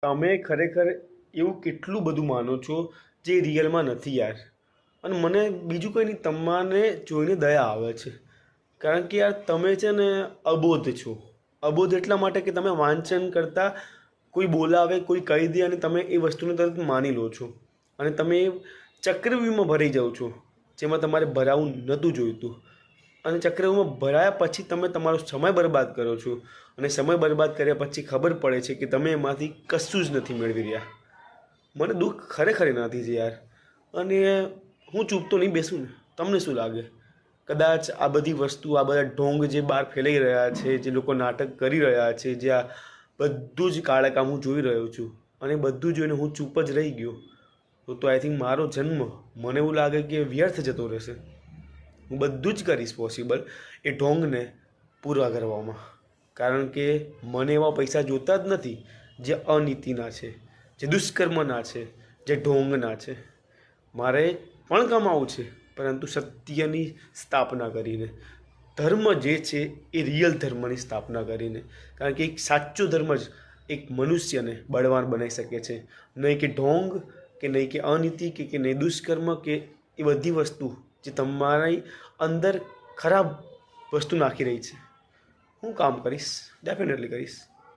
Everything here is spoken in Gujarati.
તમે ખરેખર એવું કેટલું બધું માનો છો જે રિયલમાં નથી યાર. અને મને બીજું કંઈ નહીં, તમને જોઈને દયા આવે છે. કારણ કે યાર તમે છે ને અબોધ છો. અબોધ એટલા માટે કે તમે વાંચન કરતાં કોઈ બોલાવે, કોઈ કહી દે અને તમે એ વસ્તુને તરત માની લો છો. અને તમે એ ચક્રવ્યૂહમાં ભરાઈ જાઓ છો, જેમાં તમારે ભરાવું નહોતું જોઈતું. અને ચક્રવ્યૂહમાં ભરાયા પછી તમે તમારો સમય બરબાદ કરો છો. અને સમય બરબાદ કર્યા પછી ખબર પડે છે કે તમે એમાંથી કશું જ નથી મેળવી રહ્યા. મને દુઃખ ખરેખર એનાથી છે યાર. અને હું ચૂપ તો નહીં બેસું ને. તમને શું લાગે? કદાચ આ બધી વસ્તુ, આ બધા ઢોંગ જે બહાર ફેલાઈ રહ્યા છે, જે લોકો નાટક કરી રહ્યા છે, જે આ બધું જ કાળા કામ હું જોઈ રહ્યો છું, અને બધું જોઈને હું ચૂપ જ રહી ગયો, તો આઈ થિંક મારો જન્મ, મને એવું લાગે કે વ્યર્થ જતો રહેશે. હું બધું જ કરીશ પોસિબલ એ ઢોંગને પૂરા કરવામાં. કારણ કે મને એવા પૈસા જોતા જ નથી જે અનીતિના છે, જે દુષ્કર્મના છે, જે ઢોંગના છે. મારે પણ કમાવું છે, પરંતુ સત્યની સ્થાપના કરીને. ધર્મ જે છે એ રિયલ ધર્મની સ્થાપના કરીને. કારણ કે એક સાચો ધર્મ જ એક મનુષ્યને બળવાન બનાવી શકે છે. નહીં કે ઢોંગ, કે નહીં કે અનીતિ, કે નહીં દુષ્કર્મ, કે એ બધી વસ્તુ જે તમારી અંદર ખરાબ વસ્તુ નાખી રહી છે. હું કામ કરીશ, ડેફિનેટલી કરીશ.